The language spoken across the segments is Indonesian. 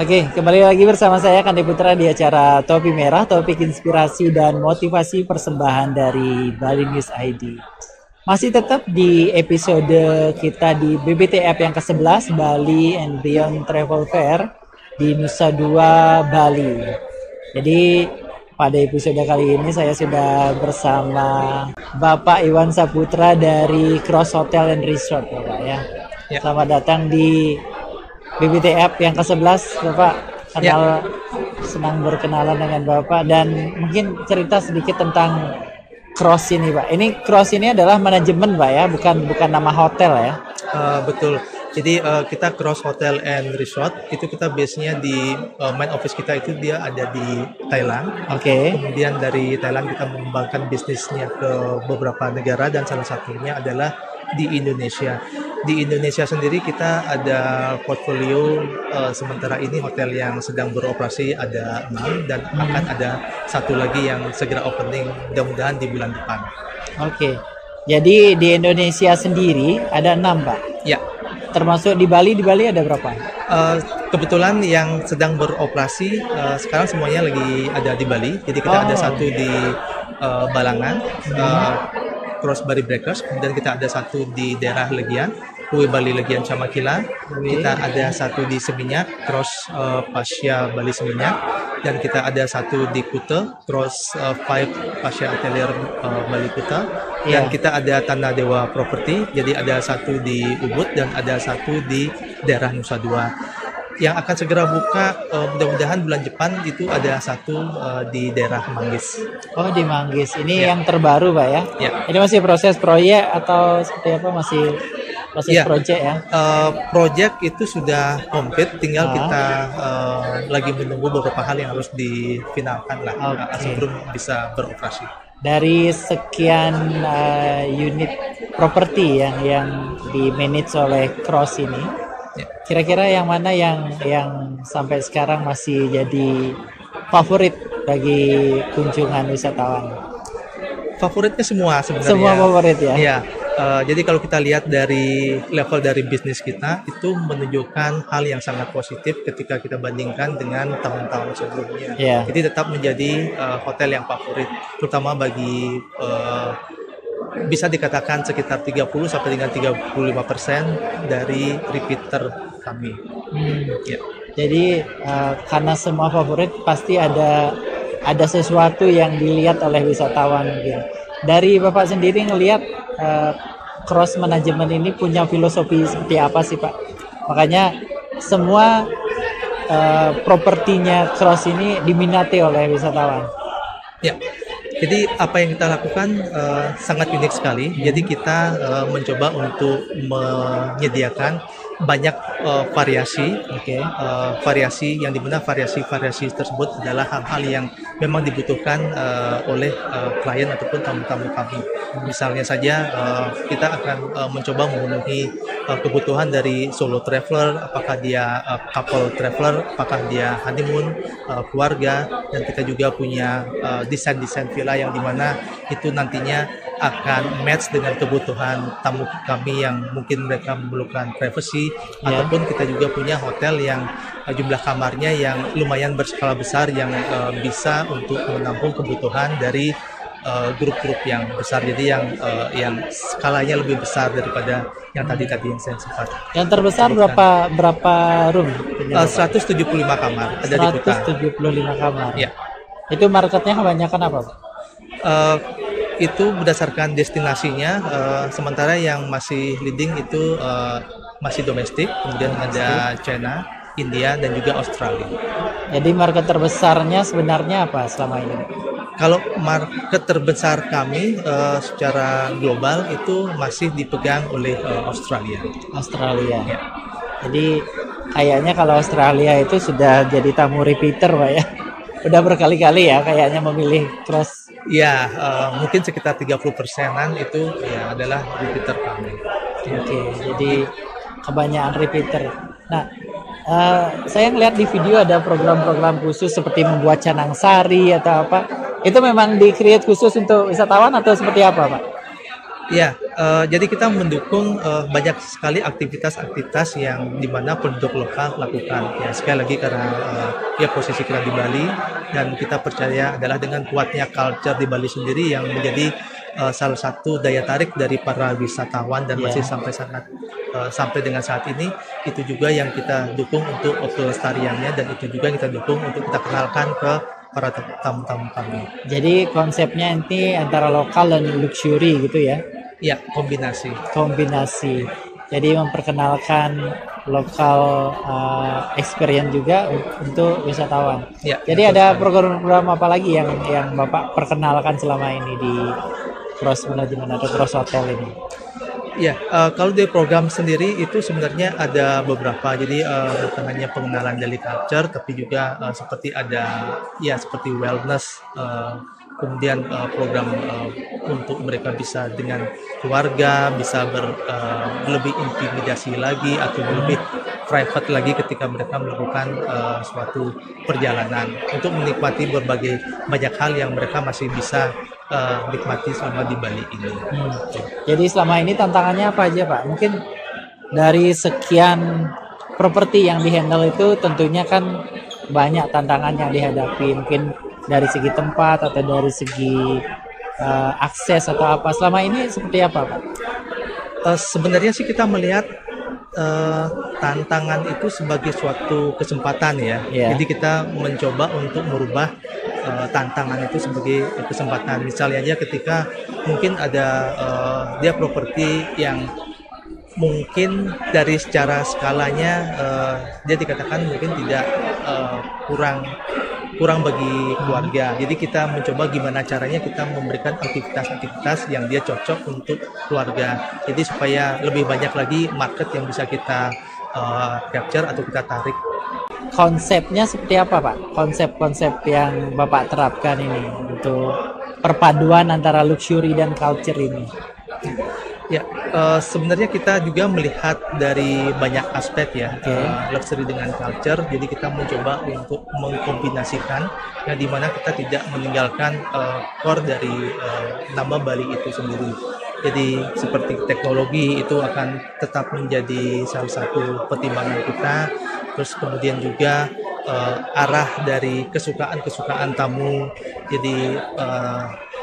Oke, kembali lagi bersama saya Kandi Putra di acara Topi Merah, topik inspirasi dan motivasi persembahan dari Bali News ID. Masih tetap di episode kita di BBTF yang ke-11, Bali and Beyond Travel Fair di Nusa Dua, Bali. Jadi pada episode kali ini saya sudah bersama Bapak Iwan Saputra dari Cross Hotel and Resort, Bapak ya. Selamat datang di BBTF yang ke-11, Bapak. Senang berkenalan dengan Bapak dan mungkin cerita sedikit tentang Cross ini, Pak. Ini Cross ini adalah manajemen, Pak ya, bukan nama hotel ya. Betul. Jadi kita Cross Hotel and Resort itu kita biasanya di main office kita itu dia ada di Thailand. Oke. Kemudian dari Thailand kita mengembangkan bisnisnya ke beberapa negara dan salah satunya adalah di Indonesia. Di Indonesia sendiri kita ada portfolio sementara ini hotel yang sedang beroperasi ada 6 dan akan ada satu lagi yang segera opening mudah-mudahan di bulan depan. Oke. Jadi di Indonesia sendiri ada 6, Pak. Ya. Termasuk di Bali ada berapa? Kebetulan yang sedang beroperasi sekarang semuanya lagi ada di Bali. Jadi kita ada satu di Balangan, Cross Bali Breakers. Kemudian kita ada satu di daerah Legian, Kue Bali Legian Camakila. Kita ada satu di Seminyak, Cross Pasya Bali Seminyak. Dan kita ada satu di Kuta, Cross Five Pasya Atelier Bali Kuta. Dan kita ada Tanah Dewa Property, jadi ada satu di Ubud dan ada satu di daerah Nusa Dua. Yang akan segera buka mudah-mudahan bulan depan itu ada satu di daerah Manggis. Oh, di Manggis. Ini yang terbaru, Pak ya? Ya. Ini masih proses proyek atau seperti apa? Masih proses proyek ya? Proyek itu sudah komplit, tinggal kita lagi menunggu beberapa hal yang harus difinalkan lah sebelum bisa beroperasi. Dari sekian unit properti yang di-manage oleh Cross ini, kira-kira yang mana yang sampai sekarang masih jadi favorit bagi kunjungan wisatawan? Favoritnya semua sebenarnya. Semua favorit ya? Iya. Jadi kalau kita lihat dari level dari bisnis kita itu menunjukkan hal yang sangat positif ketika kita bandingkan dengan tahun-tahun sebelumnya. Jadi tetap menjadi hotel yang favorit, terutama bagi bisa dikatakan sekitar 30 sampai dengan 35% dari repeater kami. Jadi karena semua favorit pasti ada sesuatu yang dilihat oleh wisatawan mungkin. Dari Bapak sendiri ngelihat Cross Management ini punya filosofi seperti apa sih, Pak? Makanya semua propertinya Cross ini diminati oleh wisatawan. Ya. Jadi apa yang kita lakukan sangat unik sekali. Jadi kita mencoba untuk menyediakan banyak variasi, variasi yang dimana variasi tersebut adalah hal-hal yang memang dibutuhkan oleh klien ataupun tamu-tamu kami. Misalnya saja kita akan mencoba memenuhi kebutuhan dari solo traveler, apakah dia couple traveler, apakah dia honeymoon, keluarga, dan kita juga punya desain villa yang dimana itu nantinya akan match dengan kebutuhan tamu kami yang mungkin mereka memerlukan privacy, ataupun kita juga punya hotel yang jumlah kamarnya yang lumayan berskala besar yang bisa untuk menampung kebutuhan dari grup-grup yang besar. Jadi yang skalanya lebih besar daripada yang tadi yang saya sempat. Yang terbesar berapa room? 175 kamar ada di Kuta. 175 kamar. Ya. Itu marketnya kebanyakan apa, Pak? Itu berdasarkan destinasinya, sementara yang masih leading itu masih domestik, kemudian ada China, India, dan juga Australia. Jadi market terbesarnya sebenarnya apa selama ini? Kalau market terbesar kami secara global itu masih dipegang oleh Australia. Ya. Jadi kayaknya kalau Australia itu sudah jadi tamu repeater, Pak ya. Udah berkali-kali ya kayaknya memilih Cross. Ya, mungkin sekitar 30%-an itu ya adalah repeater kami. Oke, jadi kebanyakan repeater. Nah, saya ngeliat di video ada program-program khusus seperti membuat canang sari atau apa. Itu memang di-create khusus untuk wisatawan atau seperti apa, Pak? Ya, jadi kita mendukung banyak sekali aktivitas-aktivitas yang dimana penduduk lokal lakukan. Ya, sekali lagi karena ya posisi kita di Bali dan kita percaya adalah dengan kuatnya culture di Bali sendiri yang menjadi salah satu daya tarik dari para wisatawan dan masih sampai dengan saat ini, itu juga yang kita dukung untuk pelestariannya dan itu juga yang kita dukung untuk kita kenalkan ke para tamu-tamu kami. Jadi konsepnya ini antara lokal dan luxury gitu ya? Ya, kombinasi. Jadi memperkenalkan lokal experience juga untuk wisatawan. Ya, jadi ada program-program apa lagi yang Bapak perkenalkan selama ini di Cross Management atau Cross Hotel ini? Ya, kalau di program sendiri itu sebenarnya ada beberapa. Jadi bukan hanya pengenalan dari culture, tapi juga seperti wellness, kemudian program untuk mereka bisa dengan keluarga bisa lebih intimidasi lagi atau lebih private lagi ketika mereka melakukan suatu perjalanan untuk menikmati berbagai banyak hal yang mereka masih bisa nikmati selama di Bali ini. Jadi selama ini tantangannya apa aja Pak? Mungkin dari sekian properti yang dihandle itu tentunya kan banyak tantangan yang dihadapi. Mungkin dari segi tempat atau dari segi akses atau apa. Selama ini seperti apa Pak? Sebenarnya sih kita melihat tantangan itu sebagai suatu kesempatan ya. Jadi kita mencoba untuk merubah tantangan itu sebagai kesempatan. Misalnya aja ketika mungkin ada dia properti yang mungkin dari secara skalanya dia dikatakan mungkin tidak kurang bagi keluarga. Jadi kita mencoba gimana caranya kita memberikan aktivitas-aktivitas yang dia cocok untuk keluarga. Jadi supaya lebih banyak lagi market yang bisa kita capture atau kita tarik. Konsepnya seperti apa Pak? Konsep-konsep yang Bapak terapkan ini untuk perpaduan antara luxury dan culture ini? Ya, sebenarnya kita juga melihat dari banyak aspek ya, luxury dengan culture. Jadi kita mencoba untuk mengkombinasikan yang dimana kita tidak meninggalkan core dari nama Bali itu sendiri. Jadi seperti teknologi itu akan tetap menjadi salah satu pertimbangan kita. Terus kemudian juga arah dari kesukaan tamu. Jadi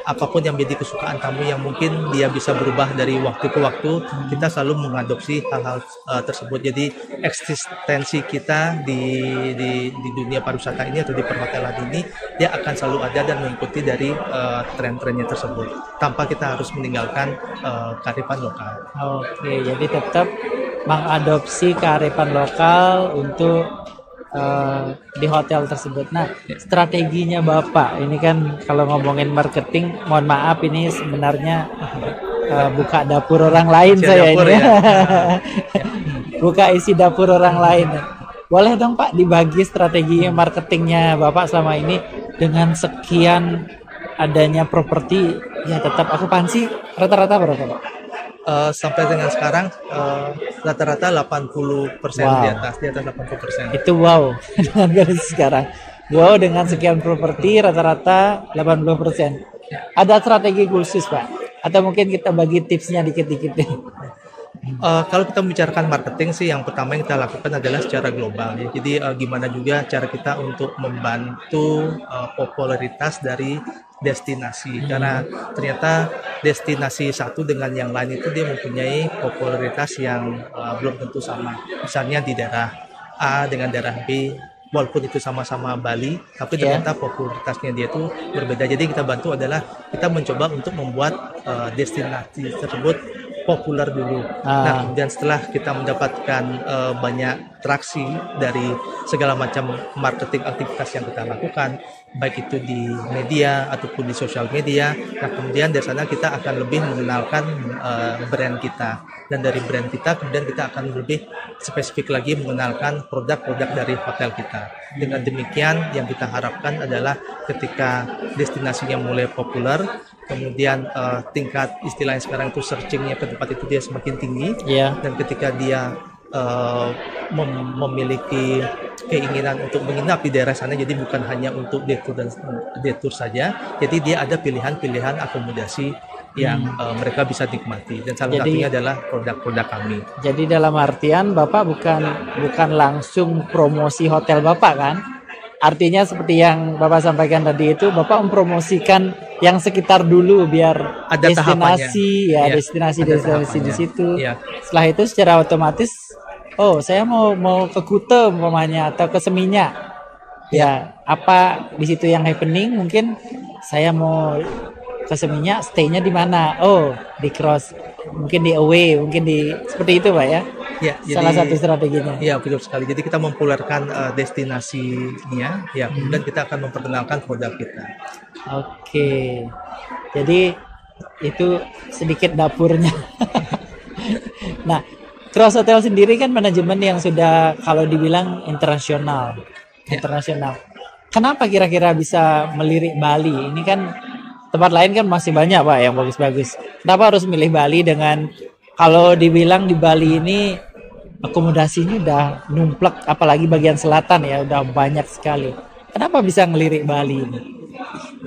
apapun yang menjadi kesukaan tamu yang mungkin dia bisa berubah dari waktu ke waktu, kita selalu mengadopsi hal-hal tersebut. Jadi eksistensi kita di dunia pariwisata ini atau di perhotelan ini, dia akan selalu ada dan mengikuti dari tren-trennya tersebut tanpa kita harus meninggalkan kearifan lokal. Oke, jadi tetap mengadopsi kearifan lokal untuk di hotel tersebut. Nah, strateginya Bapak ini kan kalau ngomongin marketing, mohon maaf ini sebenarnya buka dapur orang lain saya ini. Ya. Buka isi dapur orang lain. Boleh dong Pak dibagi strategi marketingnya Bapak selama ini dengan sekian adanya properti ya tetap akupansi rata-rata berapa Pak? Sampai dengan sekarang rata-rata 80% di atas 80%. Itu wow dengan kondisi sekarang. Wow dengan sekian properti rata-rata 80%. Ada strategi khusus Pak? Atau mungkin kita bagi tipsnya dikit-dikit deh. Kalau kita membicarakan marketing sih yang pertama yang kita lakukan adalah secara global ya. Jadi gimana juga cara kita untuk membantu popularitas dari destinasi karena ternyata destinasi satu dengan yang lain itu dia mempunyai popularitas yang belum tentu sama. Misalnya di daerah A dengan daerah B walaupun itu sama-sama Bali tapi ternyata popularitasnya dia itu berbeda. Jadi kita bantu adalah kita mencoba untuk membuat destinasi tersebut populer dulu. Nah, kemudian setelah kita mendapatkan banyak traksi dari segala macam marketing aktivitas yang kita lakukan, baik itu di media ataupun di sosial media, nah kemudian dari sana kita akan lebih mengenalkan brand kita. Dan dari brand kita, kemudian kita akan lebih spesifik lagi mengenalkan produk-produk dari hotel kita. Dengan demikian, yang kita harapkan adalah ketika destinasinya mulai populer, kemudian tingkat istilahnya sekarang itu searchingnya ke tempat itu dia semakin tinggi, dan ketika dia memiliki keinginan untuk menginap di daerah sana, jadi bukan hanya untuk day tour saja, jadi dia ada pilihan-pilihan akomodasi yang mereka bisa nikmati, dan salah satunya adalah produk-produk kami. Jadi dalam artian Bapak bukan langsung promosi hotel Bapak kan? Artinya seperti yang Bapak sampaikan tadi itu, Bapak mempromosikan yang sekitar dulu biar ada destinasi tahapannya. destinasi di situ. Ya. Setelah itu secara otomatis, oh saya mau ke Kuta umpamanya atau ke Seminyak. Ya, apa di situ yang happening, mungkin saya mau ke Seminyak, stay-nya di mana? Oh, di Cross. Mungkin di away, mungkin di seperti itu Pak ya. Ya, salah satu strateginya. Ya, betul sekali. Jadi kita mempopulerkan destinasinya, ya, kemudian kita akan memperkenalkan produk kita. Oke. Jadi itu sedikit dapurnya. Nah, Cross Hotel sendiri kan manajemen yang sudah kalau dibilang internasional. Internasional. Kenapa kira-kira bisa melirik Bali? Ini kan tempat lain kan masih banyak Pak yang bagus-bagus. Kenapa harus milih Bali dengan kalau dibilang di Bali ini akomodasinya udah numplek, apalagi bagian selatan ya udah banyak sekali. Kenapa bisa ngelirik Bali ini?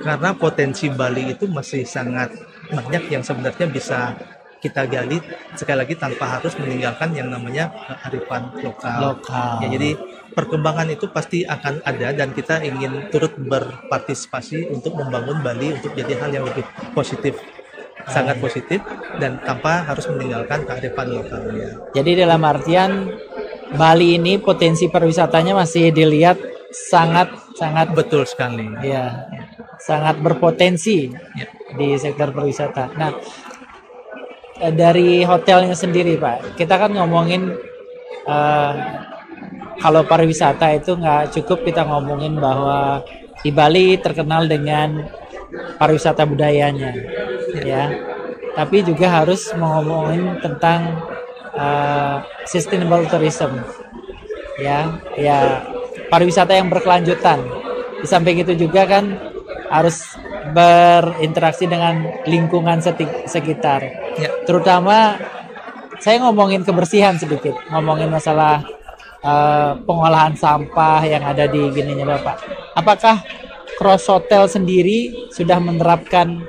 Karena potensi Bali itu masih sangat banyak yang sebenarnya bisa kita gali, sekali lagi tanpa harus meninggalkan yang namanya kearifan lokal. Ya, jadi perkembangan itu pasti akan ada dan kita ingin turut berpartisipasi untuk membangun Bali untuk jadi hal yang lebih positif, sangat positif, dan tanpa harus meninggalkan kearifan lokalnya. Jadi dalam artian Bali ini potensi pariwisatanya masih dilihat sangat betul sekali. Ya, sangat berpotensi di sektor pariwisata. Nah, dari hotelnya sendiri Pak, kita kan ngomongin kalau pariwisata itu nggak cukup kita ngomongin bahwa di Bali terkenal dengan pariwisata budayanya, ya. Tapi juga harus ngomongin tentang sustainable tourism, ya pariwisata yang berkelanjutan. Di samping itu juga kan harus berinteraksi dengan lingkungan sekitar. Ya. Terutama saya ngomongin kebersihan sedikit, ngomongin masalah pengolahan sampah yang ada di gininya Bapak. Apakah Cross Hotel sendiri sudah menerapkan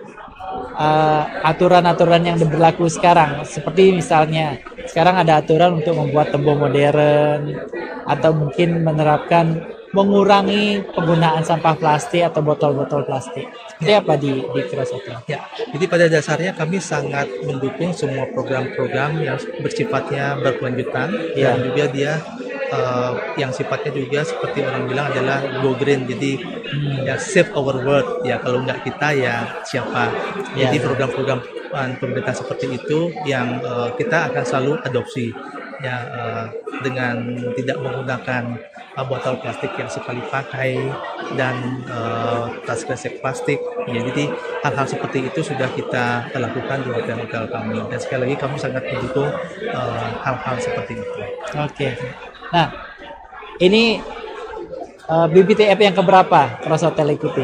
aturan-aturan yang berlaku sekarang? Seperti misalnya sekarang ada aturan untuk membuat tembok modern, atau mungkin menerapkan mengurangi penggunaan sampah plastik atau botol-botol plastik. Seperti apa di Cross Hotel? Ya, jadi pada dasarnya kami sangat mendukung semua program-program yang bersifatnya berkelanjutan, dan juga dia yang sifatnya juga seperti orang bilang adalah go green, jadi ya save our world, ya kalau nggak kita ya siapa. Jadi program-program pemerintah seperti itu yang kita akan selalu adopsi, ya dengan tidak menggunakan botol plastik yang sekali pakai dan tas kresek plastik. Ya, jadi hal-hal seperti itu sudah kita lakukan di hotel-hotel kami, dan sekali lagi kami sangat mendukung hal-hal seperti itu. Oke. Nah, ini BBTF yang keberapa Cross Hotel ikuti?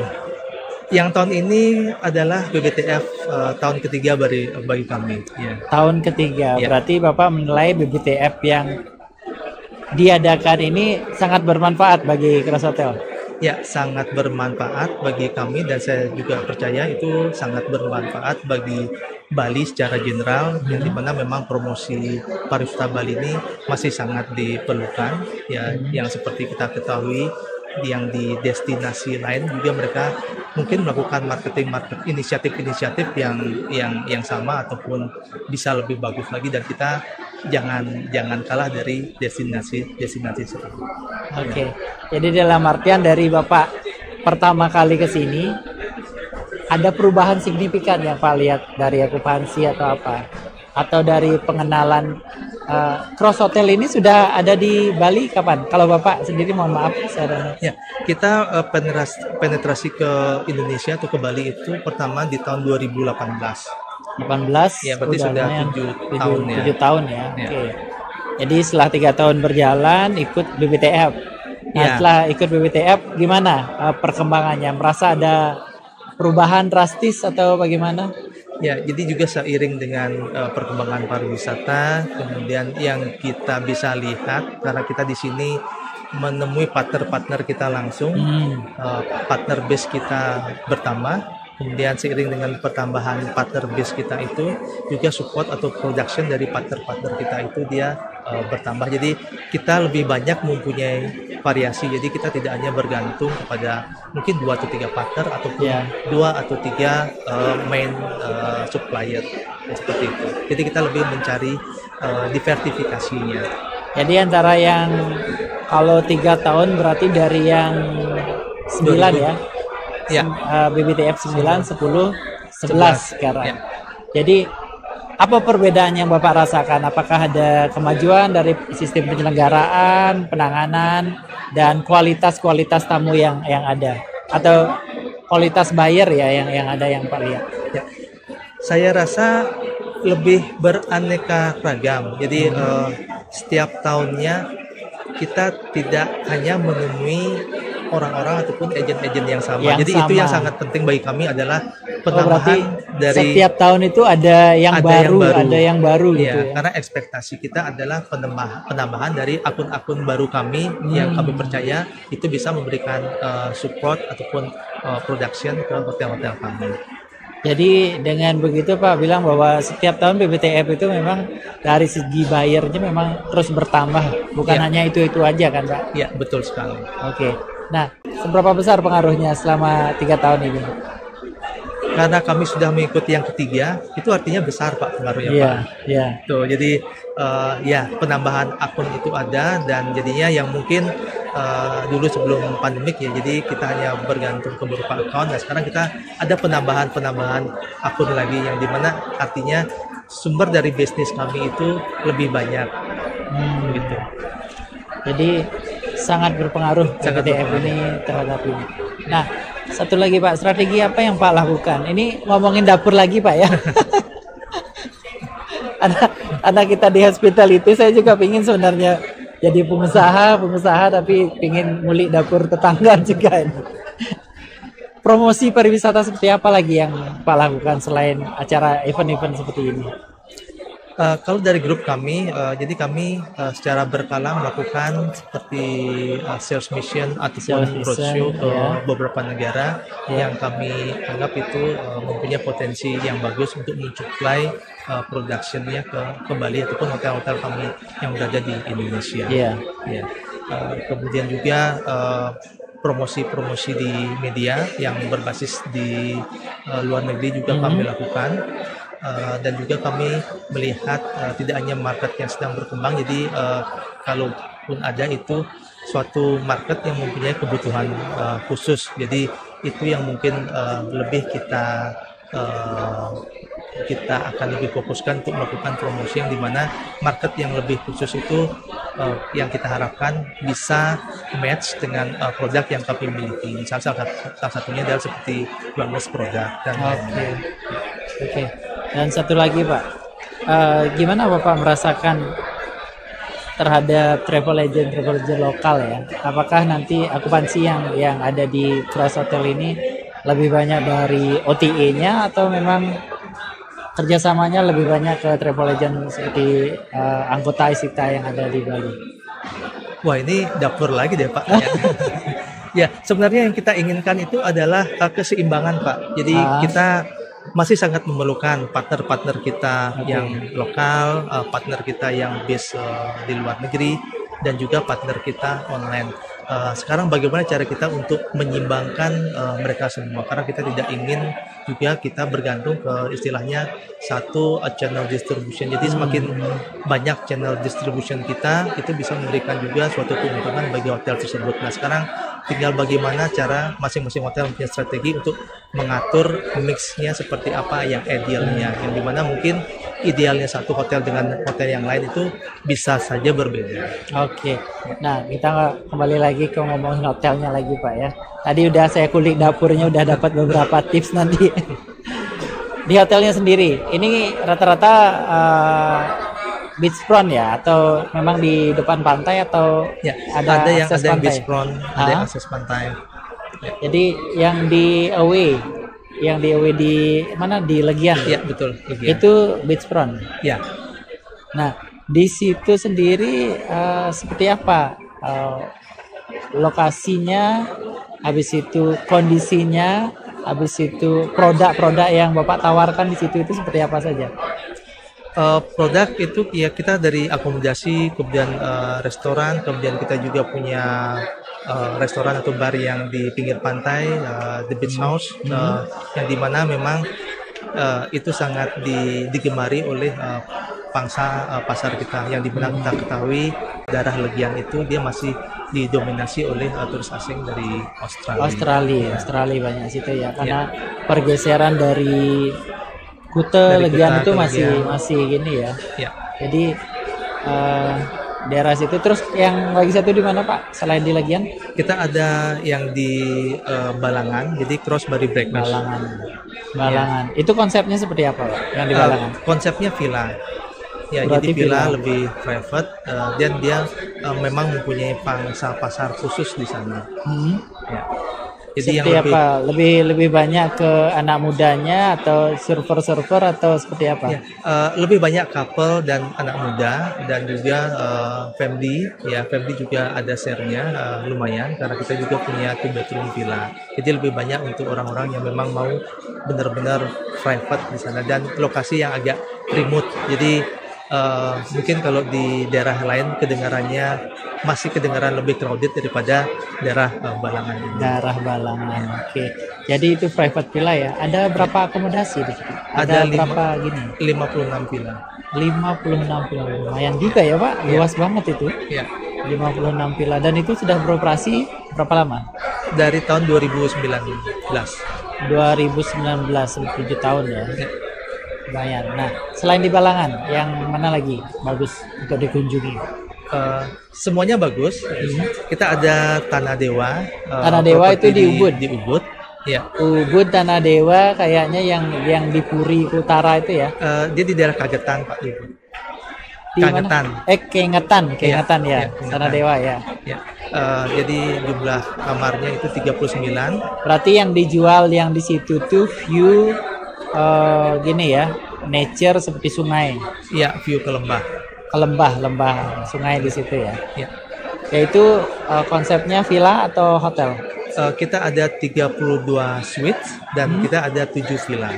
Yang tahun ini adalah BBTF tahun ketiga bagi kami. Ya. Tahun ketiga, berarti Bapak menilai BBTF yang diadakan ini sangat bermanfaat bagi Cross Hotel? Ya, sangat bermanfaat bagi kami, dan saya juga percaya itu sangat bermanfaat bagi Bali secara general, yang dimana memang promosi pariwisata Bali ini masih sangat diperlukan, ya, yang seperti kita ketahui yang di destinasi lain juga mereka mungkin melakukan inisiatif yang sama ataupun bisa lebih bagus lagi, dan kita jangan kalah dari destinasi seperti itu. Oke. Jadi dalam artian dari Bapak pertama kali ke sini ada perubahan signifikan yang Pak lihat dari okupansi atau apa? Atau dari pengenalan Cross Hotel ini sudah ada di Bali kapan? Kalau Bapak sendiri mohon maaf saya ya, kita penetrasi ke Indonesia atau ke Bali itu pertama di tahun 2018. 18 ya, berarti sudah 7 tahun ya. Oke. Jadi setelah 3 tahun berjalan ikut BBTF. Nah, setelah ikut BBTF gimana perkembangannya? Merasa ada perubahan drastis atau bagaimana? Ya, jadi juga seiring dengan perkembangan pariwisata, kemudian yang kita bisa lihat karena kita di sini menemui partner-partner kita langsung, partner base kita bertambah, Kemudian seiring dengan pertambahan partner base kita itu, juga support atau production dari partner-partner kita itu dia bertambah. Jadi kita lebih banyak mempunyai variasi. Jadi kita tidak hanya bergantung kepada mungkin 2 atau 3 partner ataupun 2 atau 3 main supplier seperti itu. Jadi kita lebih mencari diversifikasinya. Jadi antara yang kalau 3 tahun berarti dari yang 9 ya. Ya. BBTF 9, 10, 11 sekarang. Ya. Jadi apa perbedaan yang Bapak rasakan? Apakah ada kemajuan dari sistem penyelenggaraan, penanganan, dan kualitas tamu yang ada? Atau kualitas buyer ya yang ada yang Pak lihat? Ya. Saya rasa lebih beraneka ragam. Jadi setiap tahunnya kita tidak hanya menemui orang-orang ataupun agen-agen yang sama. Jadi itu yang sangat penting bagi kami adalah penambahan dari setiap tahun itu ada yang baru gitu ya. Karena ekspektasi kita adalah penambahan dari akun-akun baru kami yang kami percaya itu bisa memberikan support ataupun production ke hotel-hotel kami. Jadi dengan begitu Pak bilang bahwa setiap tahun BBTF itu memang dari segi bayarnya memang terus bertambah, bukan hanya itu aja kan Pak? Iya, betul sekali. Oke. Nah, seberapa besar pengaruhnya selama 3 tahun ini? Karena kami sudah mengikuti yang ketiga, itu artinya besar Pak pengaruhnya Pak. Iya. Tuh, jadi penambahan akun itu ada dan jadinya yang mungkin dulu sebelum pandemik ya, jadi kita hanya bergantung ke beberapa account. Nah sekarang kita ada penambahan akun lagi yang dimana artinya sumber dari bisnis kami itu lebih banyak. Gitu. Jadi sangat berpengaruh BBTF ini terhadap ini. Nah, satu lagi Pak, strategi apa yang Pak lakukan? Ini ngomongin dapur lagi Pak ya. Anak kita di hospitality, saya juga pingin sebenarnya jadi pengusaha tapi pingin ngulik dapur tetangga juga ini. Promosi pariwisata seperti apa lagi yang Pak lakukan selain acara event-event seperti ini? Kalau dari grup kami, jadi kami secara berkala melakukan seperti sales mission ataupun roadshow ke beberapa negara yang kami anggap itu mempunyai potensi yang bagus untuk mensuplai production-nya ke Bali ataupun hotel-hotel kami yang berada di Indonesia. Kemudian juga promosi-promosi di media yang berbasis di luar negeri juga kami lakukan. Dan juga kami melihat tidak hanya market yang sedang berkembang, jadi kalaupun ada itu suatu market yang mempunyai kebutuhan khusus, jadi itu yang mungkin lebih kita akan lebih fokuskan untuk melakukan promosi yang dimana market yang lebih khusus itu yang kita harapkan bisa match dengan produk yang kami miliki. Salah satunya adalah seperti wellness produk dan Oke. Dan satu lagi Pak, gimana Bapak merasakan terhadap travel agent lokal ya? Apakah nanti akupansi yang ada di Cross Hotel ini lebih banyak dari OTA-nya atau memang kerjasamanya lebih banyak ke travel agent seperti anggota ISITA yang ada di Bali? Wah, ini dapur lagi deh Pak. Ya, sebenarnya yang kita inginkan itu adalah keseimbangan Pak. Jadi kita masih sangat memerlukan partner-partner kita yang lokal, partner kita yang base di luar negeri, dan juga partner kita online. Sekarang bagaimana cara kita untuk menyimbangkan mereka semua, karena kita tidak ingin juga kita bergantung ke istilahnya satu channel distribution. Jadi semakin banyak channel distribution kita, itu bisa memberikan juga suatu keuntungan bagi hotel tersebut. Nah sekarang tinggal bagaimana cara masing-masing hotel punya strategi untuk mengatur mixnya seperti apa yang idealnya, yang dimana mungkin idealnya satu hotel dengan hotel yang lain itu bisa saja berbeda. Oke, nah kita kembali lagi ke ngomongin hotelnya lagi Pak ya. Tadi udah saya kulik dapurnya, udah dapat beberapa tips nanti. Di hotelnya sendiri, ini rata-rata beachfront ya, atau memang di depan pantai atau ya, ada yang akses ada pantai? Beachfront, ada yang akses pantai. Ya. Jadi yang di away di mana, di Legian? Iya betul. Legian. Itu beachfront. Ya. Nah di situ sendiri seperti apa lokasinya, habis itu kondisinya, habis itu produk-produk yang Bapak tawarkan di situ itu seperti apa saja? Produk itu ya kita dari akomodasi, kemudian restoran, kemudian kita juga punya restoran atau bar yang di pinggir pantai, The Beach House, yang dimana memang itu sangat digemari oleh pangsa pasar kita, yang dimana kita ketahui daerah Legian itu dia masih didominasi oleh turis asing dari Australia. Australia banyak situ ya, karena pergeseran dari Kuta Legian itu masih gini ya. Ya. Jadi daerah situ. Terus yang lagi satu di mana Pak? Selain di Legian? Kita ada yang di Balangan, jadi Crossbury Breakfast. Balangan. Itu konsepnya seperti apa Pak? Yang di Balangan? Konsepnya villa. Ya, Berarti jadi villa lebih private dan dia memang mempunyai pangsa pasar khusus di sana. Ya. Jadi seperti apa? Lebih banyak ke anak mudanya atau surfer atau seperti apa? Ya, lebih banyak couple dan anak muda dan juga family. Ya, family juga ada share-nya lumayan karena kita juga punya 2 bedroom villa. Jadi lebih banyak untuk orang-orang yang memang mau benar-benar private di sana dan lokasi yang agak remote. Jadi mungkin kalau di daerah lain kedengarannya masih kedengaran lebih crowded daripada daerah Balangan ini. Daerah Balangan. Oke. Jadi itu private villa ya. Ada berapa akomodasi di situ? Ada berapa gini? 56 villa. 56 villa. Lumayan juga ya, Pak. Luas banget itu. Ya. 56 villa dan itu sudah beroperasi berapa lama? Dari tahun 2019. 2019, 7 tahun ya. Lumayan. Nah, selain di Balangan, yang mana lagi bagus untuk dikunjungi? Semuanya bagus. Kita ada Tanah Dewa. Tanah Dewa itu di Ubud. Di Ubud. Ya. Ubud Tanah Dewa kayaknya yang di Puri Utara itu ya. Dia di daerah Kagetan, Pak Ibu. Di Kagetan. Mana? Keingetan ya. Keingetan. Tanah Dewa ya. Ya. Jadi jumlah kamarnya itu 39. Berarti yang dijual yang di situ tuh view gini ya, nature seperti sungai. Iya, view ke lembah. Ke lembah sungai di situ ya. Ya. Yaitu konsepnya villa atau hotel? Kita ada 32 suite dan kita ada 7 villa.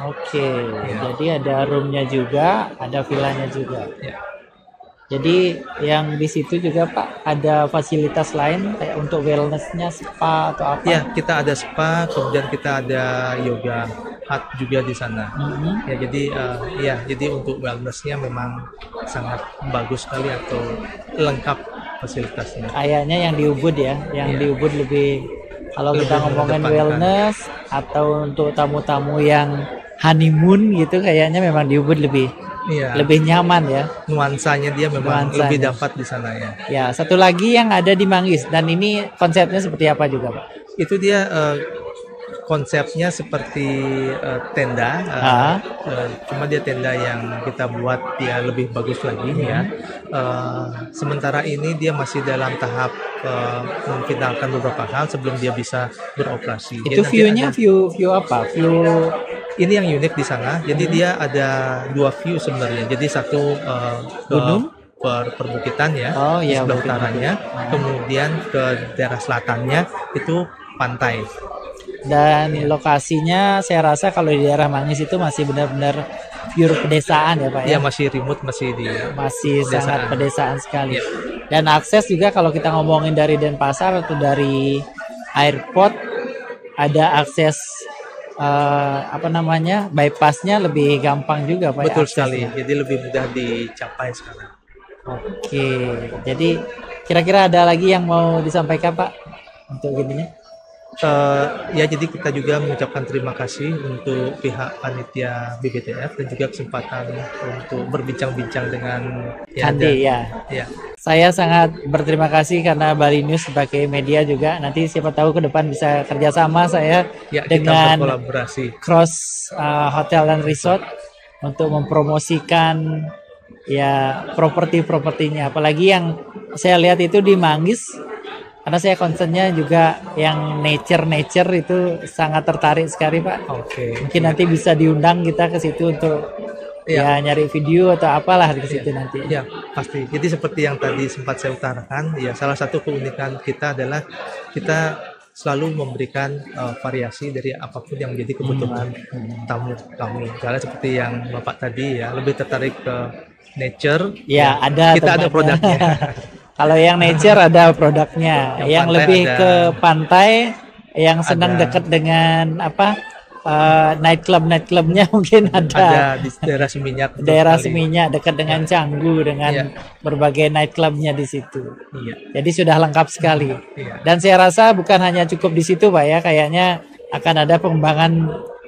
Oke, jadi ada roomnya juga, ada villanya juga. Ya. Jadi yang di situ juga Pak ada fasilitas lain kayak untuk wellnessnya, spa atau apa? Ya, kita ada spa, kemudian kita ada yoga hut juga di sana. Ya, jadi untuk wellnessnya memang sangat bagus sekali atau lengkap fasilitasnya. Kayaknya yang di Ubud ya, di Ubud lebih kalau kita ngomongin wellness atau untuk tamu-tamu yang honeymoon gitu, kayaknya memang di Ubud lebih nyaman ya. Nuansanya dia memang lebih dapat di sana ya. Ya, satu lagi yang ada di Manggis dan ini konsepnya seperti apa juga Pak? Itu dia konsepnya seperti tenda, cuma dia tenda yang kita buat dia lebih bagus lagi ya. Sementara ini dia masih dalam tahap memfinalkan beberapa hal sebelum dia bisa beroperasi. Itu view-nya view apa? View ini yang unik di sana. Jadi dia ada 2 view sebenarnya. Jadi satu gunung, perbukitan ya, di sebelah utaranya, kemudian ke daerah selatannya itu pantai. Dan lokasinya saya rasa kalau di daerah Manggis itu masih benar-benar pure pedesaan ya Pak ya. Iya, masih remote, masih pedesaan. Sangat pedesaan sekali. Dan akses juga kalau kita ngomongin dari Denpasar atau dari airport ada akses bypassnya lebih gampang juga Pak. Betul sekali. Jadi lebih mudah dicapai sekarang. Oke. Jadi kira-kira ada lagi yang mau disampaikan Pak untuk gininya? Jadi kita juga mengucapkan terima kasih untuk pihak panitia BBTF dan juga kesempatan untuk berbincang-bincang dengan Andi ya. Saya sangat berterima kasih karena Bali News sebagai media juga nanti siapa tahu ke depan bisa kerjasama saya dengan Cross Hotel dan Resort untuk mempromosikan ya propertinya, apalagi yang saya lihat itu di Manggis. Karena saya concernnya juga yang nature itu sangat tertarik sekali Pak. Mungkin nanti bisa diundang kita ke situ untuk nyari video atau apalah di situ nanti. Ya, pasti. Jadi seperti yang tadi sempat saya utarakan, ya salah satu keunikan kita adalah kita selalu memberikan variasi dari apapun yang menjadi kebutuhan tamu kami. Misalnya seperti yang Bapak tadi ya, lebih tertarik ke nature, Ya, ada kita ada tempatnya. produknya. Kalau yang nature ada produknya, Yang yang pantai lebih ada. ke pantai, yang senang Ada. dekat dengan apa nightclubnya mungkin Ada di daerah Seminyak. betul daerah sekali. Seminyak dekat dengan Canggu dengan Iya. berbagai nightclubnya di situ. Iya. Jadi sudah lengkap sekali. Iya. Dan saya rasa bukan hanya cukup di situ Pak ya, kayaknya akan ada pengembangan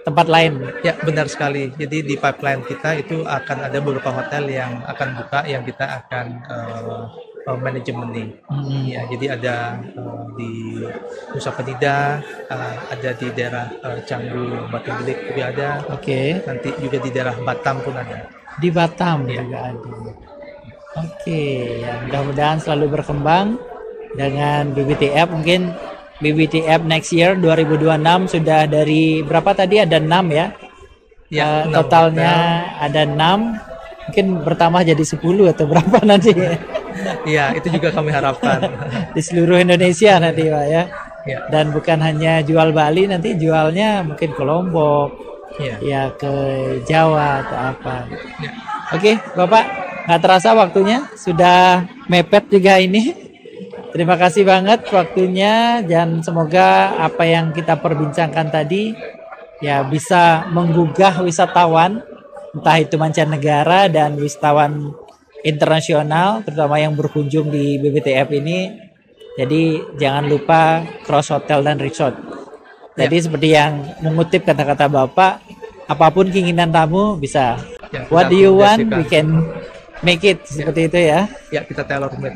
tempat lain. Ya, benar sekali. Jadi di pipeline kita itu akan ada beberapa hotel yang akan buka yang kita akan manajemen. Ya, jadi ada di Nusa Penida, ada di daerah Canggu, Batu Bilik juga ada. Oke. Nanti juga di daerah Batam pun ada. Di Batam Iya. juga ada. Oke, ya mudah-mudahan selalu berkembang dengan BBTF. Mungkin BBTF next year 2026 sudah dari berapa tadi, ada 6 ya? Ya, 6 Totalnya ada 6. Mungkin bertambah jadi 10 atau berapa nanti Iya, itu juga kami harapkan. di seluruh Indonesia nanti Pak ya. Ya, Dan bukan hanya jual Bali, nanti jualnya mungkin ke Lombok, ya. ya ke Jawa atau apa. Ya. Oke, Bapak, nggak terasa waktunya sudah mepet juga ini. Terima kasih banget waktunya dan semoga apa yang kita perbincangkan tadi ya bisa menggugah wisatawan, entah itu mancanegara dan wisatawan internasional, terutama yang berkunjung di BBTF ini. Jadi jangan lupa cross hotel dan resort. Jadi seperti yang mengutip kata-kata Bapak, apapun keinginan tamu bisa. Ya, kita What do you want? akomodasikan. We can make it seperti itu ya. Ya, kita tailor made.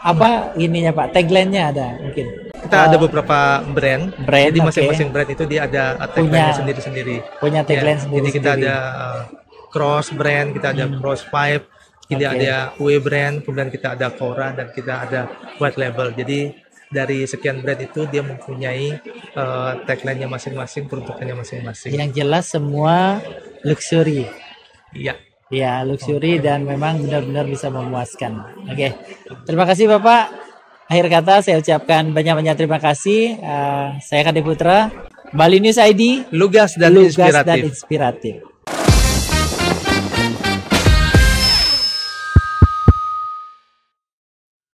Apa ininya Pak? Tagline-nya ada mungkin. Kita ada beberapa brand. brand, Jadi oke. masing-masing brand itu dia ada tagline-nya Punya- sendiri-sendiri. Punya tagline Ya, sendiri. Jadi kita ada cross brand, kita ada cross pipe, kita Oke. ada UE brand, kemudian kita ada Cora dan kita ada white label. Jadi dari sekian brand itu dia mempunyai tagline-nya masing-masing, peruntukannya masing-masing. Yang jelas semua luxury. Iya. Ya, luxury dan memang benar-benar bisa memuaskan. Oke. Terima kasih Bapak. Akhir kata saya ucapkan banyak-banyak terima kasih. Saya Kade Putra, Bali News ID, Lugas dan lugas dan inspiratif. inspiratif.